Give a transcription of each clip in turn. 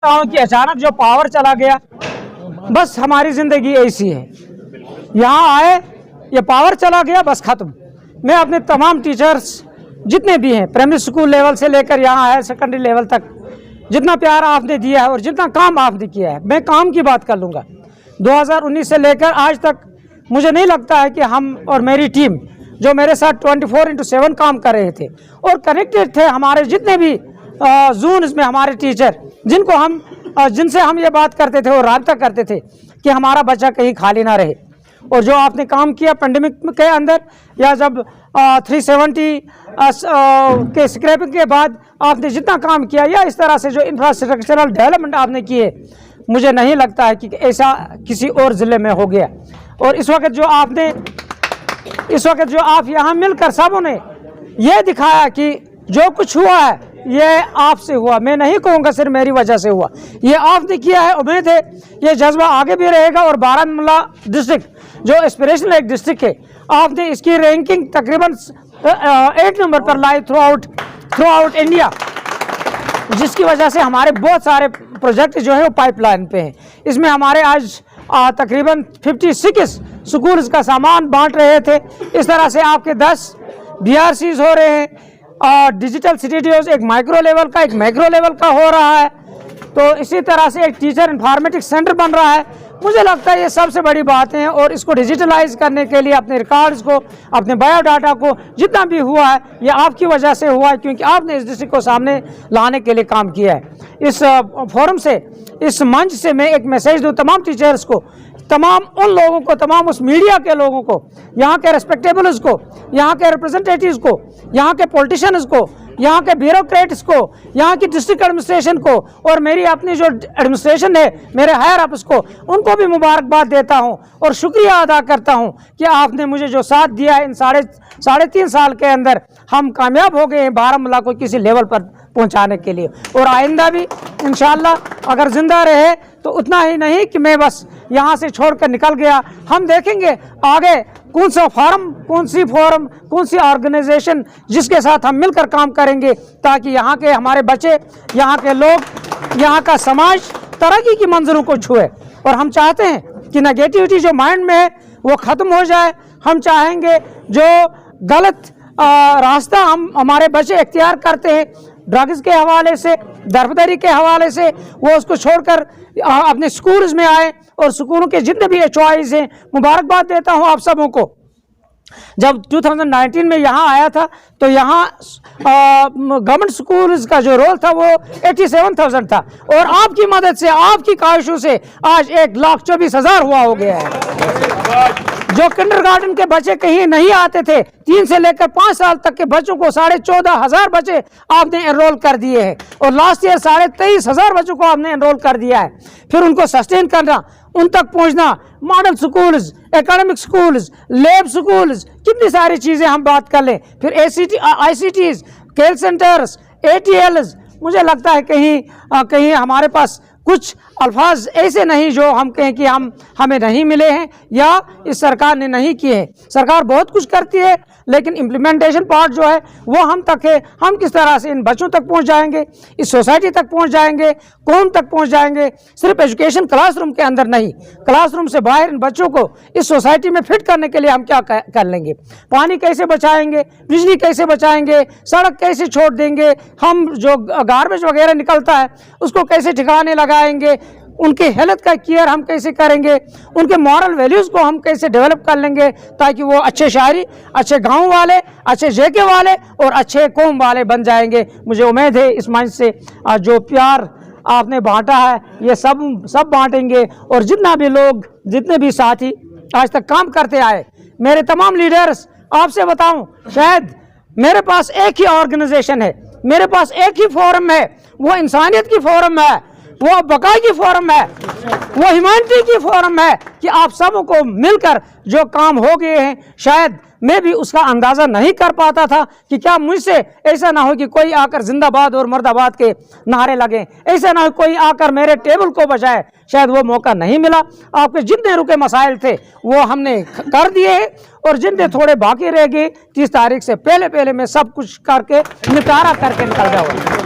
कि अचानक जो पावर चला गया, बस हमारी जिंदगी ऐसी है। यहाँ आए, ये पावर चला गया, बस खत्म। मैं अपने तमाम टीचर्स जितने भी हैं, प्राइमरी स्कूल लेवल से लेकर यहाँ हायर सेकेंडरी लेवल तक, जितना प्यार आपने दिया है और जितना काम आपने किया है, मैं काम की बात कर लूँगा। 2019 से लेकर आज तक मुझे नहीं लगता है कि हम और मेरी टीम जो मेरे साथ 24/7 काम कर रहे थे और कनेक्टेड थे, हमारे जितने भी जोन्स में हमारे टीचर जिनसे हम ये बात करते थे और राब्ता करते थे कि हमारा बच्चा कहीं खाली ना रहे। और जो आपने काम किया पेंडेमिक के अंदर, या जब 370 के स्क्रैपिंग के बाद आपने जितना काम किया, या इस तरह से जो इंफ्रास्ट्रक्चरल डेवलपमेंट आपने किए, मुझे नहीं लगता है कि ऐसा किसी और ज़िले में हो गया। और इस वक्त जो आप यहाँ मिलकर सबों ने ये दिखाया कि जो कुछ हुआ है ये आपसे हुआ। मैं नहीं कहूँगा सिर्फ मेरी वजह से हुआ, ये आपने किया है। उम्मीद है ये जज्बा आगे भी रहेगा। और बारामूला डिस्ट्रिक्ट जो एस्पिरेशनल एक डिस्ट्रिक्ट है, आपने इसकी रैंकिंग तकरीबन 8 नंबर पर लाई थ्रू आउट इंडिया, जिसकी वजह से हमारे बहुत सारे प्रोजेक्ट जो है वो पाइपलाइन पे हैं। इसमें हमारे आज तकरीबन 56 स्कूल्स का सामान बांट रहे थे। इस तरह से आपके 10 BRCs हो रहे हैं और डिजिटल सिटीज एक माइक्रो लेवल का, एक मैक्रो लेवल का हो रहा है। तो इसी तरह से एक टीचर इन्फॉर्मेटिक्स सेंटर बन रहा है। मुझे लगता है ये सबसे बड़ी बात है। और इसको डिजिटलाइज करने के लिए अपने रिकॉर्ड्स को, अपने बायोडाटा को, जितना भी हुआ है ये आपकी वजह से हुआ है, क्योंकि आपने इस डिस्ट्रिक्ट को सामने लाने के लिए काम किया है। इस फोरम से, इस मंच से मैं एक मैसेज दूँ तमाम टीचर्स को, तमाम उन लोगों को, तमाम उस मीडिया के लोगों को, यहाँ के रेस्पेक्टेबल्स को, यहाँ के रिप्रेजेंटेटिव्स को, यहाँ के पॉलिटिशियंस को, यहाँ के ब्यूरोक्रेट्स को, यहाँ की डिस्ट्रिक्ट एडमिनिस्ट्रेशन को, और मेरी अपनी जो एडमिनिस्ट्रेशन है, मेरे हायर अप्स को, उनको भी मुबारकबाद देता हूँ और शुक्रिया अदा करता हूँ कि आपने मुझे जो साथ दिया है। इन साढ़े 3 साल के अंदर हम कामयाब हो गए हैं बारामूला को किसी लेवल पर पहुँचाने के लिए। और आइंदा भी इंशाल्लाह अगर जिंदा रहे तो उतना ही नहीं कि मैं बस यहाँ से छोड़कर निकल गया। हम देखेंगे आगे कौन सा फोरम, कौन सी ऑर्गेनाइजेशन जिसके साथ हम मिलकर काम करेंगे, ताकि यहाँ के हमारे बच्चे, यहाँ के लोग, यहाँ का समाज तरक्की की मंजिलों को छुए। और हम चाहते हैं कि नेगेटिविटी जो माइंड में है वो ख़त्म हो जाए। हम चाहेंगे जो गलत रास्ता हमारे बच्चे इख्तियार करते हैं, ड्रग्स के हवाले से, दरबदरी के हवाले से, वो उसको छोड़कर अपने स्कूल्स में आए। और स्कूलों के जितने भी HOIs हैं, मुबारकबाद देता हूँ आप सबों को। जब 2019 में यहाँ आया था तो यहाँ गवर्नमेंट स्कूल्स का जो रोल था वो 87,000 था, और आपकी मदद से, आपकी काविशों से आज 1,24,000 हुआ हो गया है। जो किंडरगार्टन के बच्चे कहीं नहीं आते थे, 3 से लेकर 5 साल तक के बच्चों को 14,500 बच्चे आपने एनरोल कर दिए हैं। और लास्ट ईयर 23,500 बच्चों को आपने एनरोल कर दिया है। फिर उनको सस्टेन करना, उन तक पहुंचना, model schools, academic schools, lab schools, कितनी सारी चीज़ें हम बात कर लें। फिर ICTs, केल सेंटर्स, ATLs। मुझे लगता है कहीं हमारे पास कुछ अल्फाज ऐसे नहीं जो हम कहें कि हमें नहीं मिले हैं या इस सरकार ने नहीं किए हैं। सरकार बहुत कुछ करती है, लेकिन इम्प्लीमेंटेशन पार्ट जो है वो हम तक है। हम किस तरह से इन बच्चों तक पहुंच जाएंगे, इस सोसाइटी तक पहुंच जाएंगे, कौम तक पहुंच जाएंगे। सिर्फ एजुकेशन क्लासरूम के अंदर नहीं, क्लासरूम से बाहर इन बच्चों को इस सोसाइटी में फिट करने के लिए हम क्या कर लेंगे। पानी कैसे बचाएंगे, बिजली कैसे बचाएंगे, सड़क कैसे छोड़ देंगे, हम जो गार्बेज वगैरह निकलता है उसको कैसे ठिकाने लगाएंगे, उनके हेल्थ का केयर हम कैसे करेंगे, उनके मॉरल वैल्यूज़ को हम कैसे डेवलप कर लेंगे, ताकि वो अच्छे शहरी, अच्छे गांव वाले, अच्छे जेके वाले और अच्छे कौम वाले बन जाएंगे। मुझे उम्मीद है इस मंच से जो प्यार आपने बांटा है ये सब बांटेंगे। और जितना भी लोग, जितने भी साथी आज तक काम करते आए, मेरे तमाम लीडर्स, आपसे बताऊं, शायद मेरे पास एक ही ऑर्गेनाइजेशन है, मेरे पास एक ही फोरम है, वो इंसानियत की फोरम है, वो बका की फोरम है, वो ह्यूमैनिटी की फोरम है। कि आप सबको मिलकर जो काम हो गए हैं, शायद मैं भी उसका अंदाज़ा नहीं कर पाता था कि क्या मुझसे ऐसा ना हो कि कोई आकर जिंदाबाद और मुर्दाबाद के नारे लगे, ऐसा ना हो कोई आकर मेरे टेबल को बचाए, शायद वो मौका नहीं मिला। आपके जितने रुके मसाइल थे वो हमने कर दिए और जितने थोड़े बाकी रह गए 30 तारीख से पहले मैं सब कुछ करके निपटारा करके निकल जाऊँगा।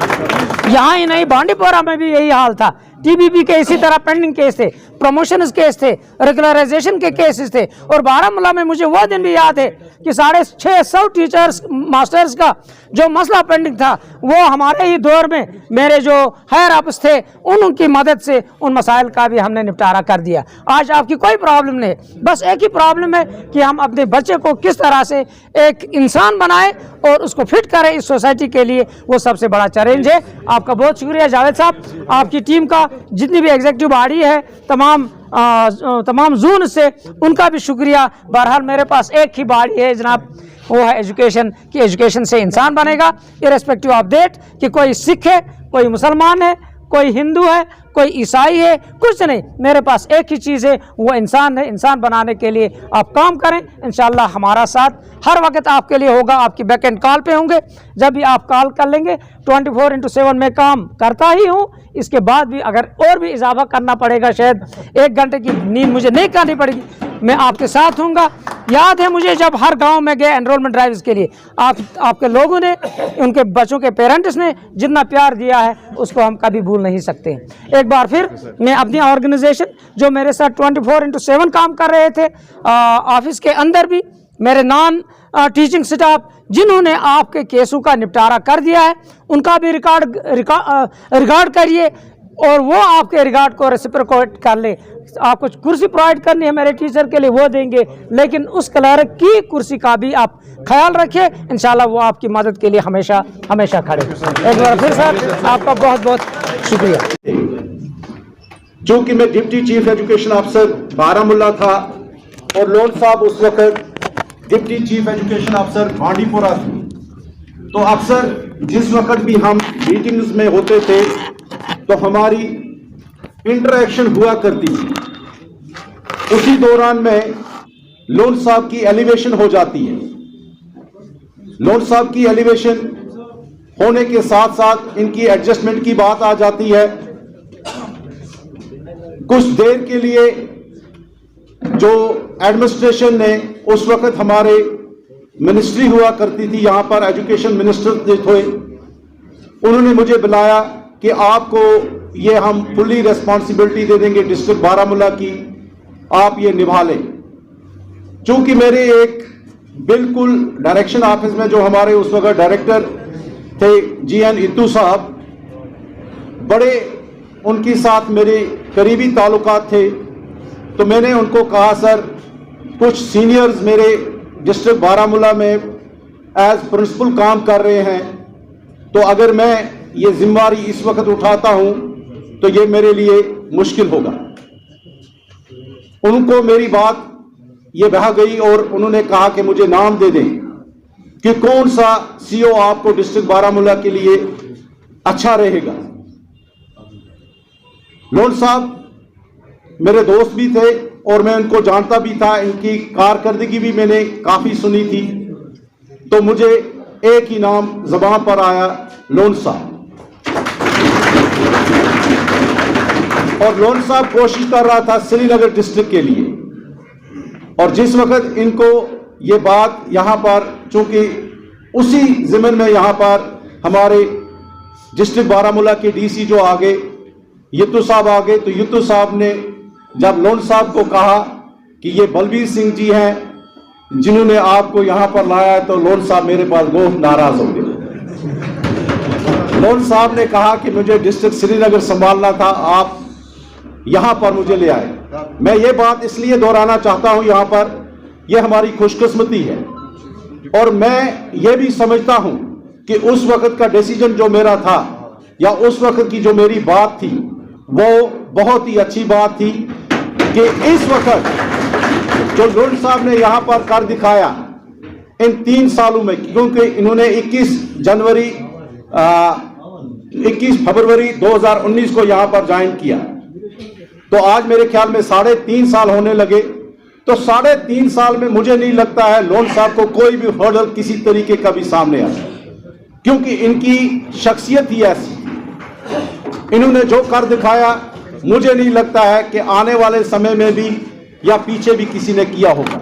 यहाँ ही नहीं, बांडीपोरा में भी यही हाल था। टीबीबी के इसी तरह पेंडिंग केस थे, प्रमोशंस केस थे, रेगुलराइजेशन के केसेस थे। और बारामूला में मुझे वो दिन भी याद है कि 650 टीचर्स मास्टर्स का जो मसला पेंडिंग था वो हमारे ही दौर में मेरे जो हायर अप्स थे उनकी मदद से उन मसाइल का भी हमने निपटारा कर दिया। आज आपकी कोई प्रॉब्लम नहीं, बस एक ही प्रॉब्लम है कि हम अपने बच्चे को किस तरह से एक इंसान बनाएं और उसको फिट करें इस सोसाइटी के लिए, वो सबसे बड़ा चैलेंज है। आपका बहुत शुक्रिया जावेद साहब, आपकी टीम का, जितनी भी एग्जीक्यूटिव बॉडी है, तमाम जोन से उनका भी शुक्रिया। बहरहाल मेरे पास एक ही बॉडी है जनाब, वो है एजुकेशन, कि एजुकेशन से इंसान बनेगा इर्रेस्पेक्टिव ऑफ दैट कि कोई सिख है, कोई मुसलमान है, कोई हिंदू है, कोई ईसाई है, कुछ नहीं, मेरे पास एक ही चीज़ है, वो इंसान है। इंसान बनाने के लिए आप काम करें, इंशाल्लाह हमारा साथ हर वक्त आपके लिए होगा। आपकी बैक एंड कॉल पे होंगे, जब भी आप कॉल कर लेंगे 24/7 में काम करता ही हूँ। इसके बाद भी अगर और भी इजाफा करना पड़ेगा, शायद 1 घंटे की नींद मुझे नहीं करनी पड़ेगी, मैं आपके साथ हूँगा। याद है मुझे जब हर गांव में गए एनरोलमेंट ड्राइव्स के लिए, आपके लोगों ने, उनके बच्चों के पेरेंट्स ने जितना प्यार दिया है उसको हम कभी भूल नहीं सकते। एक बार फिर मैं अपनी ऑर्गेनाइजेशन जो मेरे साथ 24/7 काम कर रहे थे, ऑफिस के अंदर भी मेरे नॉन टीचिंग स्टाफ जिन्होंने आपके केसों का निपटारा कर दिया है, उनका भी रिकॉर्ड करिए और वो आपके रिकॉर्ड को रेसिप्रोकेट कर ले। आपको कुर्सी प्रोवाइड करनी है मेरे टीचर के लिए, वो देंगे, लेकिन उस क्लर्क की कुर्सी का भी आप ख्याल रखिए। इंशाल्लाह वो आपकी मदद के लिए हमेशा हमेशा खड़े। एक बार फिर सर आपका बहुत बहुत शुक्रिया। चूंकि मैं डिप्टी चीफ एजुकेशन अफसर बारामूला था और लोन साहब उस वक्त डिप्टी चीफ एजुकेशन अफसर बांडीपोरा थे, तो अक्सर जिस वक्त भी हम मीटिंग्स में होते थे तो हमारी इंटरेक्शन हुआ करती थी। उसी दौरान में लोन साहब की एलिवेशन हो जाती है। लोन साहब की एलिवेशन होने के साथ साथ इनकी एडजस्टमेंट की बात आ जाती है। कुछ देर के लिए जो एडमिनिस्ट्रेशन ने, उस वक्त हमारे मिनिस्ट्री हुआ करती थी, यहां पर एजुकेशन मिनिस्टर थे, उन्होंने मुझे बुलाया कि आपको ये हम फुली रिस्पॉन्सिबिलिटी दे देंगे डिस्ट्रिक्ट बारामूला की, आप ये निभा लें। चूंकि मेरे एक बिल्कुल डायरेक्शन ऑफिस में जो हमारे उस वक्त डायरेक्टर थे GN इत्तू साहब, बड़े उनके साथ मेरे करीबी ताल्लुकात थे, तो मैंने उनको कहा सर कुछ सीनियर्स मेरे डिस्ट्रिक्ट बारामूला में एज प्रिंसिपल काम कर रहे हैं, तो अगर मैं ये जिम्मेदारी इस वक्त उठाता हूं तो ये मेरे लिए मुश्किल होगा। उनको मेरी बात ये बह गई और उन्होंने कहा कि मुझे नाम दे दें कि कौन सा CO आपको डिस्ट्रिक्ट बारामूला के लिए अच्छा रहेगा। लोन साहब मेरे दोस्त भी थे और मैं उनको जानता भी था, इनकी कारकर्दगी भी मैंने काफी सुनी थी, तो मुझे एक ही नाम ज़बान पर आया, लोन साहब। और लोन साहब कोशिश कर रहा था श्रीनगर डिस्ट्रिक्ट के लिए, और जिस वक्त इनको ये बात यहाँ पर, चूंकि उसी ज़िम्मन में यहाँ पर हमारे डिस्ट्रिक्ट बारामूला के DC जो आगे यित्तू साहब आ गए, तो यित्तू साहब ने जब लोन साहब को कहा कि ये बलबीर सिंह जी हैं जिन्होंने आपको यहां पर लाया है, तो लोन साहब मेरे पास बहुत नाराज हो गए। लोन साहब ने कहा कि मुझे डिस्ट्रिक्ट श्रीनगर संभालना था, आप यहां पर मुझे ले आए। मैं ये बात इसलिए दोहराना चाहता हूं, यहां पर यह हमारी खुशकिस्मती है, और मैं ये भी समझता हूं कि उस वक्त का डिसीजन जो मेरा था या उस वक्त की जो मेरी बात थी वो बहुत ही अच्छी बात थी कि इस वक्त जो लोन साहब ने यहां पर कर दिखाया इन 3 सालों में, क्योंकि इन्होंने 21 फरवरी 2019 को यहां पर ज्वाइन किया, तो आज मेरे ख्याल में 3.5 साल होने लगे। तो 3.5 साल में मुझे नहीं लगता है लोन साहब को कोई भी हर्डल किसी तरीके का भी सामने आया, क्योंकि इनकी शख्सियत ही ऐसी, इन्होंने जो कर दिखाया मुझे नहीं लगता है कि आने वाले समय में भी या पीछे भी किसी ने किया होगा।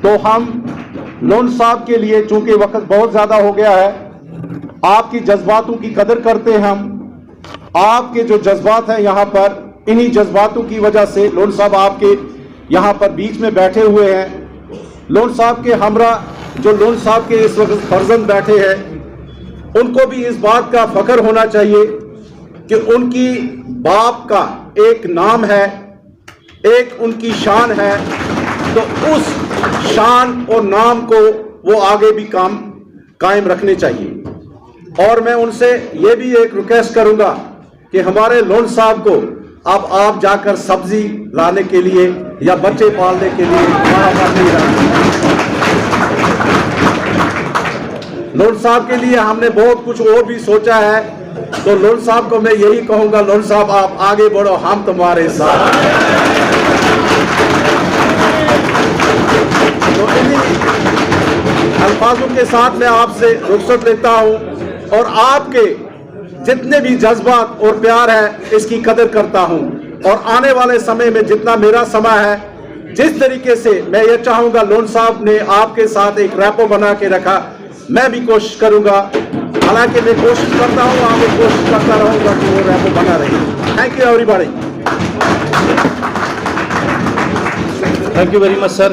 तो हम लोन साहब के लिए, चूंकि वक्त बहुत ज्यादा हो गया है, आपकी जज्बातों की कदर करते हैं हम। आपके जो जज्बात हैं यहाँ पर, इन्हीं जज्बातों की वजह से लोन साहब आपके यहाँ पर बीच में बैठे हुए हैं। लोन साहब के हमरा जो लोन साहब के इस वक्त फर्जंद बैठे हैं, उनको भी इस बात का फख्र होना चाहिए कि उनकी बाप का एक नाम है, एक उनकी शान है, तो उस शान और नाम को वो आगे भी कायम रखने चाहिए। और मैं उनसे ये भी एक रिक्वेस्ट करूंगा कि हमारे लोन साहब को अब आप जाकर सब्जी लाने के लिए या बच्चे पालने के लिए नहीं रखना। लोन साहब के लिए हमने बहुत कुछ और भी सोचा है, तो लोन साहब को मैं यही कहूंगा, लोन साहब आप आगे बढ़ो, हम तुम्हारे साथ। तो इन्हीं अल्फाजों के साथ मैं आपसे रुखसत लेता हूं और आपके जितने भी जज्बात और प्यार है इसकी कदर करता हूं। और आने वाले समय में जितना मेरा समय है, जिस तरीके से मैं ये चाहूंगा, लोन साहब ने आपके साथ एक रैपो बना के रखा, मैं भी कोशिश करूंगा। हालांकि मैं कोशिश करता हूं, आगे कोशिश करता रहूंगा कि वो रैपो बना रहे। Thank you everybody. Thank you very much sir.